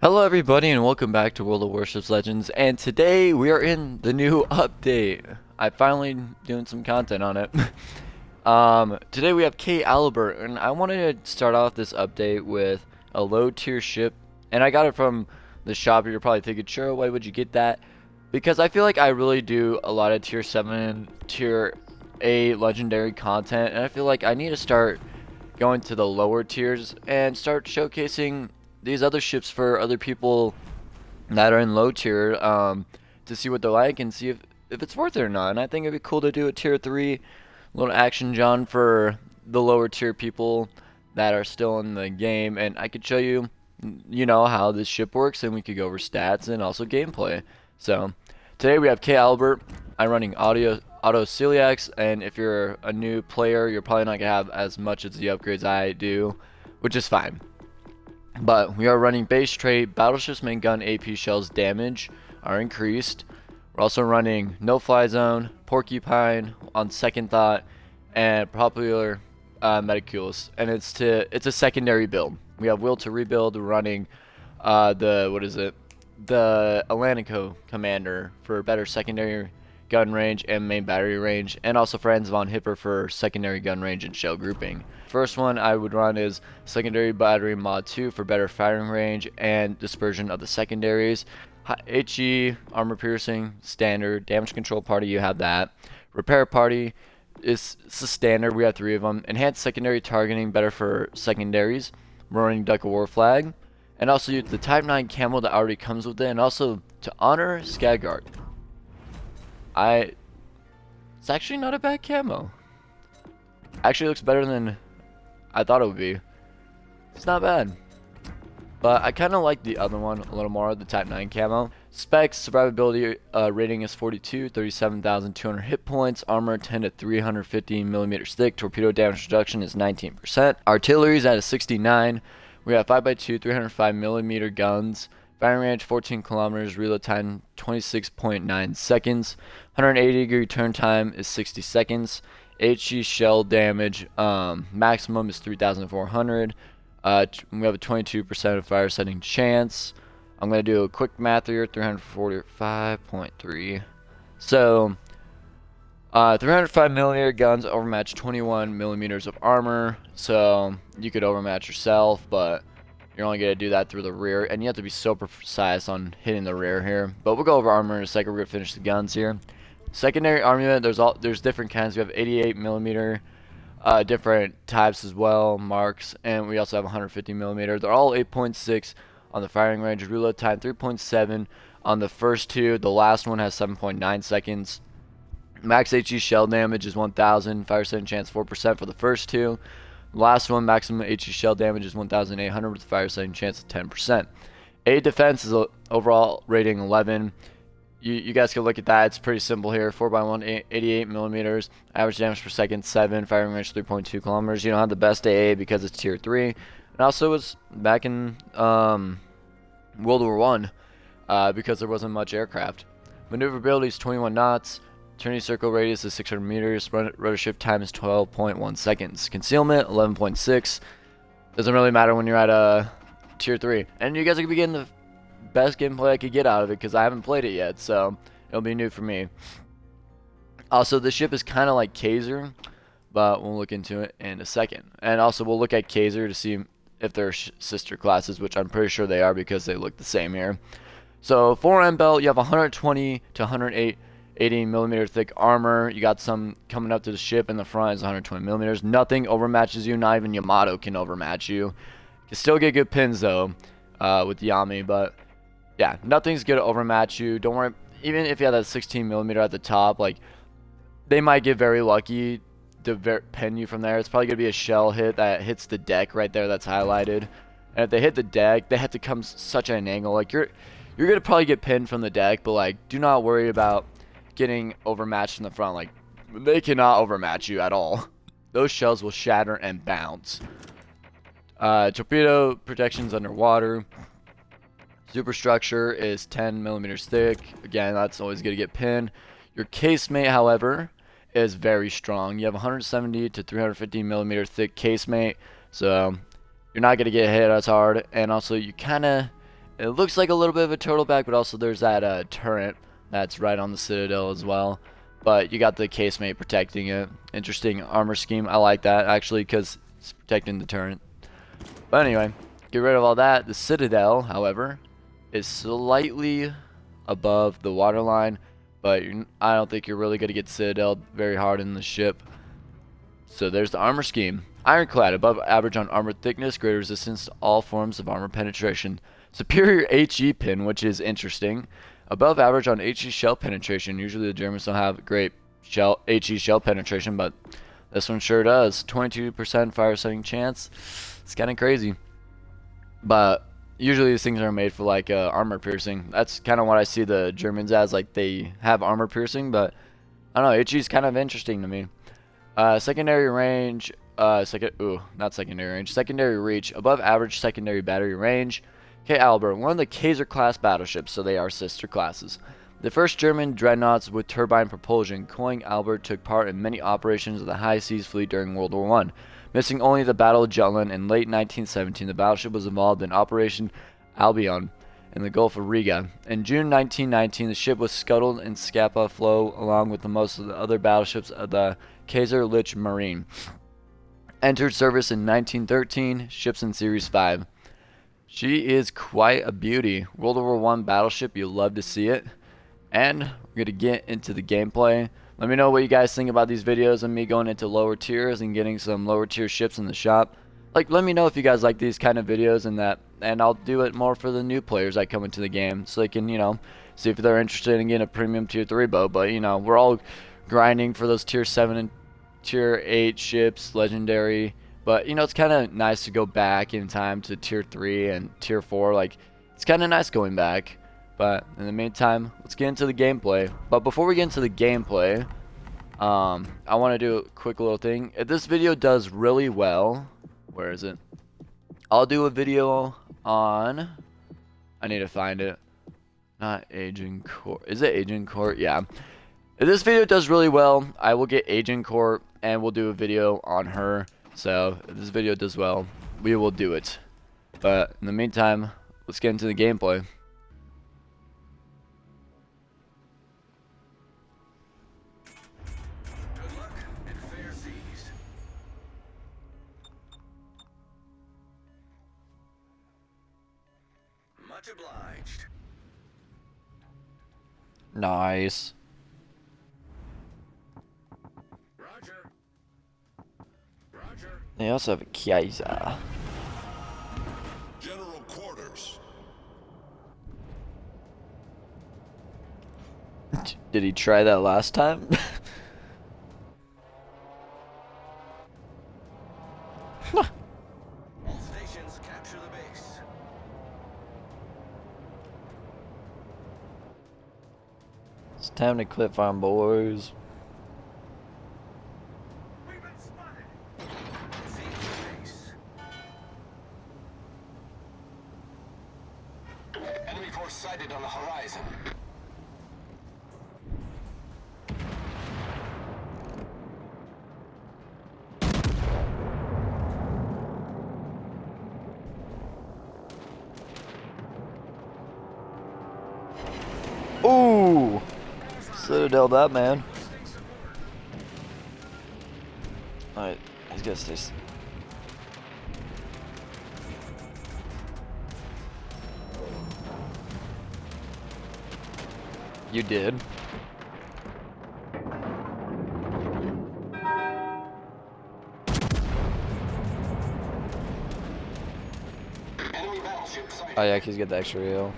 Hello everybody and welcome back to World of Warships Legends, and today we are in the new update. I finally doing some content on it. Today we have Kate Albert, and I wanted to start off this update with a low tier ship, and I got it from the shop. You're probably thinking, sure, why would you get that? Because I feel like I really do a lot of tier 7, tier 8 legendary content, and I feel like I need to start going to the lower tiers and start showcasing these other ships for other people that are in low tier, to see what they're like and see if it's worth it or not. And I think it'd be cool to do a tier 3 little action John for the lower tier people that are still in the game, and I could show you, how this ship works, and we could go over stats and also gameplay. So today we have K Albert. I'm running auto celiacs, and if you're a new player, you're probably not gonna have as much as the upgrades I do, which is fine. But we are running base trait. Battleship's main gun AP shells damage are increased. We're also running no fly zone, porcupine on second thought, and popular meticulous. And it's a secondary build. We have will to rebuild. We're running the Atlantico commander for better secondary gun range and main battery range, and also Franz von Hipper for secondary gun range and shell grouping. First one I would run is secondary battery mod 2 for better firing range and dispersion of the secondaries. HE armor piercing standard, damage control party, you have that. Repair party is the standard, we have 3 of them. Enhanced secondary targeting, better for secondaries. We're running Duck of War flag, and also use the Type 9 camo that already comes with it, and also to honor Skagard. It's actually not a bad camo. Actually looks better than I thought it would be. It's not bad. But I kind of like the other one a little more, the Type 9 camo. Specs, survivability rating is 42, 37,200 hit points, armor 10 to 350 millimeters thick, torpedo damage reduction is 19%. Artillery is at a 69. We have 5x2, 305 millimeter guns. Firing range 14 kilometers, reload time 26.9 seconds. 180 degree turn time is 60 seconds. HE shell damage maximum is 3,400. We have a 22% of fire setting chance. I'm going to do a quick math here, 345.3. So, 305 millimeter guns overmatch 21 millimeters of armor. So, you could overmatch yourself, but you're only going to do that through the rear, and you have to be so precise on hitting the rear here. But we'll go over armor in a second. We're going to finish the guns here. Secondary armament, there's different kinds. We have 88 millimeter, different types as well, marks, and we also have 150 millimeter. They're all 8.6 on the firing range. Reload time 3.7 on the first two. The last one has 7.9 seconds. Max HE shell damage is 1,000. Fire setting chance 4% for the first two. Last one, maximum HE shell damage is 1,800 with a fire setting chance of 10%. A defense is overall rating 11. You guys can look at that. It's pretty simple here. 4x1, 88 millimeters. Average damage per second, 7. Firing range, 3.2 kilometers. You don't have the best AA because it's tier 3. And also, it's back in World War One, because there wasn't much aircraft. Maneuverability is 21 knots. Turning circle radius is 600 meters. Rotor shift time is 12.1 seconds. Concealment, 11.6. Doesn't really matter when you're at tier 3. And you guys are going to be getting the best gameplay I could get out of it because I haven't played it yet, so it'll be new for me. Also, the ship is kind of like Kaiser, but we'll look into it in a second. And also, we'll look at Kaiser to see if they're sister classes, which I'm pretty sure they are because they look the same here. So, 4M belt, you have 120 to 108 80 millimeter thick armor. You got some coming up to the ship, and the front is 120 millimeters. Nothing overmatches you. Not even Yamato can overmatch you. You can still get good pins though with Yami, but yeah, nothing's gonna overmatch you. Don't worry. Even if you have that 16 millimeter at the top, like they might get very lucky to pin you from there. It's probably gonna be a shell hit that hits the deck right there that's highlighted. And if they hit the deck, they have to come such at an angle. Like you're gonna probably get pinned from the deck, but like do not worry about getting overmatched in the front. Like they cannot overmatch you at all. Those shells will shatter and bounce. Torpedo protections underwater. Superstructure is 10 millimeters thick. Again, that's always going to get pinned. Your casemate, however, is very strong. You have 170 to 350 millimeter thick casemate, so you're not going to get hit as hard. And also, you kind of It looks like a little bit of a turtleback, but also there's that turret that's right on the citadel as well. But you got the casemate protecting it. Interesting armor scheme. I like that actually because it's protecting the turret. But anyway, get rid of all that. The citadel, however, is slightly above the waterline, but I don't think you're really going to get citadel very hard in the ship. So there's the armor scheme. Ironclad, above average on armor thickness, greater resistance to all forms of armor penetration. Superior HE pin, which is interesting. Above average on HE shell penetration. Usually the Germans don't have great HE shell penetration, but this one sure does. 22% fire setting chance. It's kind of crazy. But usually these things are made for like armor piercing. That's kind of what I see the Germans as. Like they have armor piercing, but I don't know. HE is kind of interesting to me. Secondary range. Not secondary range. Secondary reach. Above average secondary battery range. K. Albert, one of the Kaiser class battleships, so they are sister classes. The first German dreadnoughts with turbine propulsion, König Albert took part in many operations of the High Seas Fleet during World War I. Missing only the Battle of Jutland in late 1917, the battleship was involved in Operation Albion in the Gulf of Riga. In June 1919, the ship was scuttled in Scapa Flow along with most of the other battleships of the Kaiserliche Marine. Entered service in 1913, ships in Series 5. She is quite a beauty. World War I battleship, you'll love to see it. And we're going to get into the gameplay. Let me know what you guys think about these videos and me going into lower tiers and getting some lower tier ships in the shop. Like, let me know if you guys like these kind of videos and I'll do it more for the new players that come into the game so they can, see if they're interested in getting a premium tier 3 boat. But, we're all grinding for those tier 7 and tier 8 ships, legendary. But, it's kind of nice to go back in time to tier 3 and tier 4. Like, it's kind of nice going back. But in the meantime, let's get into the gameplay. But before we get into the gameplay, I want to do a quick little thing. If this video does really well, where is it? I'll do a video on, I need to find it. Not Agent Court. Is it Agent Court? Yeah. If this video does really well, I will get Agent Court and we'll do a video on her. So if this video does well, we will do it. But in the meantime, let's get into the gameplay. Much obliged. Nice. Roger. Roger. They also have a Kaiser. General quarters. Did he try that last time? All stations capture the base. It's time to clip farm, boys. We've been spotted. See the base. Enemy force sighted on the horizon. Ooh! Citadel that man. Alright, he's gonna stay. You did. Enemy battleship sighted. Oh yeah, he's got the extra reel.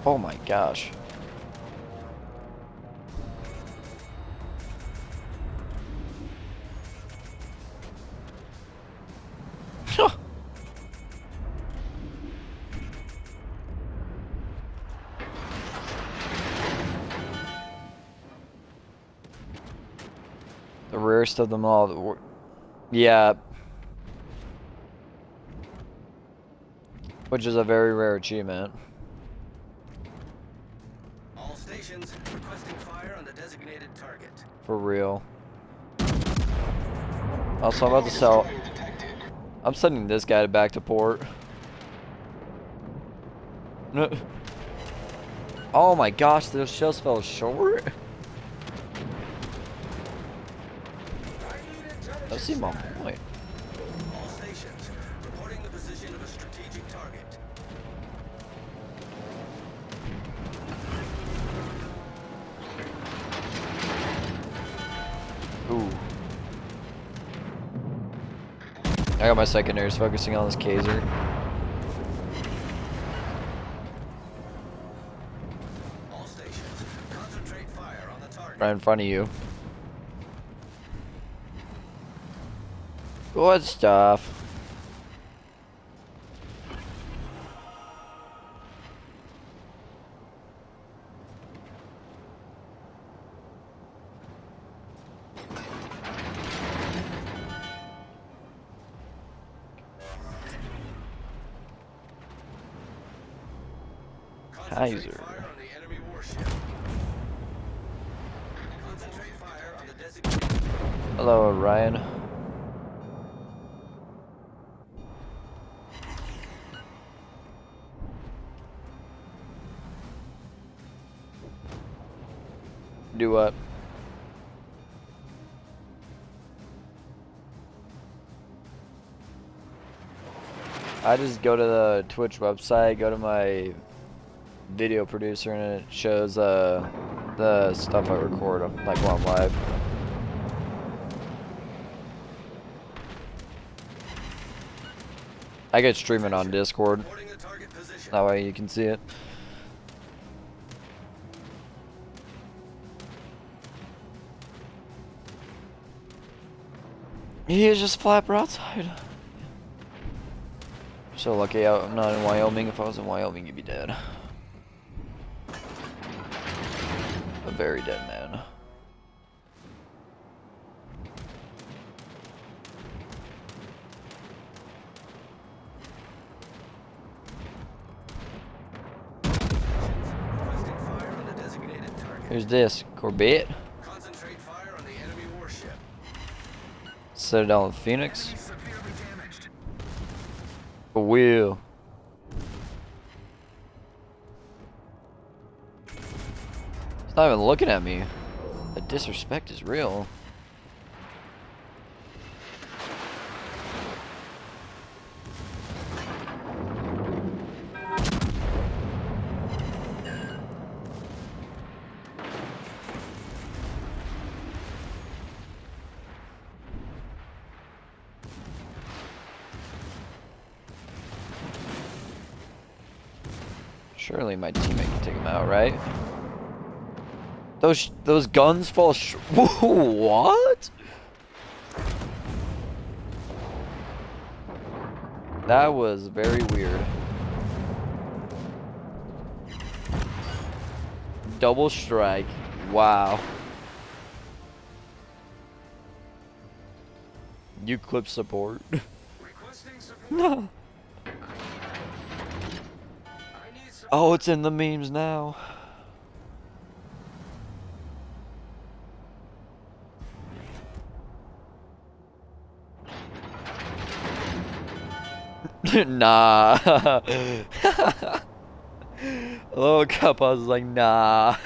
Oh my gosh. The rarest of them all. Yeah. Which is a very rare achievement. All stations requesting fire on the designated target. For real. Also, I'm about to sell I'm sending this guy back to port. No. Oh my gosh, those shells fell short? That seemed on point. All stations, reporting the position of a strategic target. Ooh. I got my secondaries focusing on this Kaiser. All stations, concentrate fire on the target. Right in front of you. Good stuff. Concentrate Kaiser. fire on the enemy warship. Concentrate fire on the designated. Hello, Ryan. Do what? I just go to the Twitch website, go to my video producer, and it shows the stuff I record, like while I'm live. I could stream it on Discord. Reporting the target position. That way you can see it. He is just flat broadside. So lucky I'm not in Wyoming. If I was in Wyoming, you'd be dead. A very dead man. Requesting fire on the designated target. Here's this Corvette. Concentrate fire on the enemy warship. Citadel of Phoenix. Enemy severely damaged. A wheel. He's not even looking at me. The disrespect is real. Surely my teammate can take him out, right? Those guns fall what? That was very weird. Double strike. Wow. You clip support. Requesting support. No. I need support. Oh, it's in the memes now. Nah. Little cup, I was like, nah.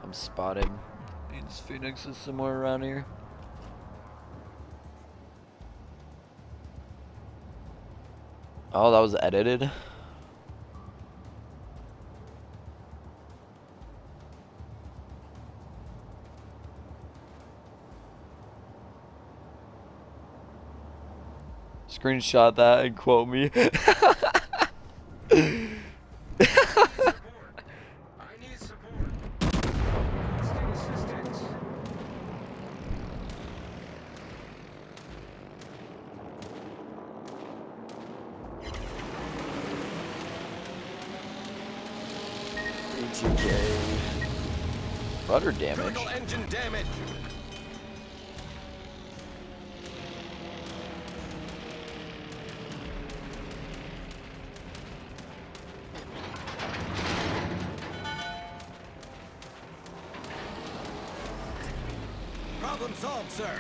I'm spotted. Means Phoenix is somewhere around here. Oh, that was edited. Screenshot that and quote me. Support. I need support. Requesting assistance. Rudder damage. Critical engine damage. Problem solved, sir.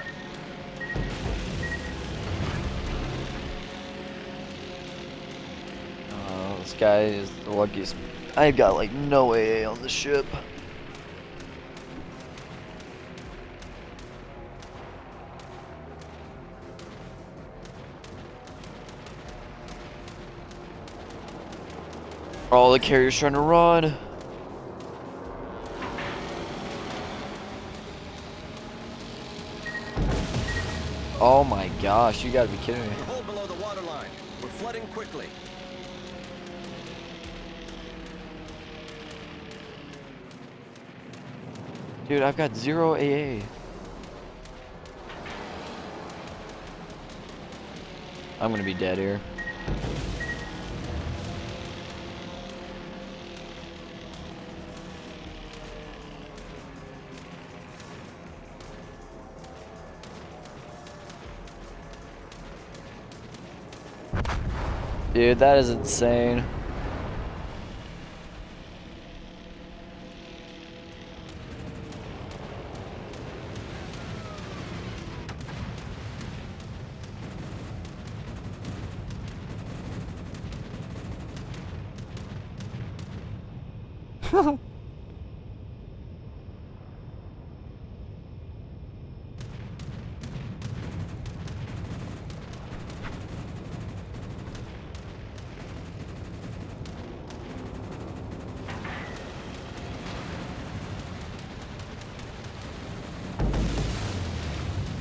This guy is the luckiest. I got like no AA on the ship. All the carriers trying to run. Oh my gosh, you gotta be kidding me. We hold below the waterline. We're flooding quickly. Dude, I've got 0 AA. I'm gonna be dead here. Dude, that is insane.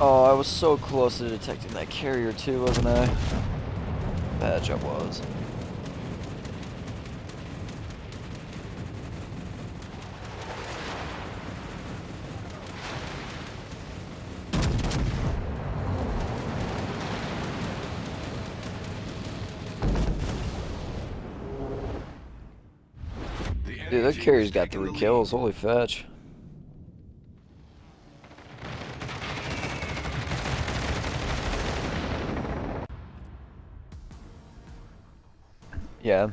Oh, I was so close to detecting that carrier too, wasn't I? Badge I was. Dude, that carrier's got 3 kills, holy fetch. Yeah.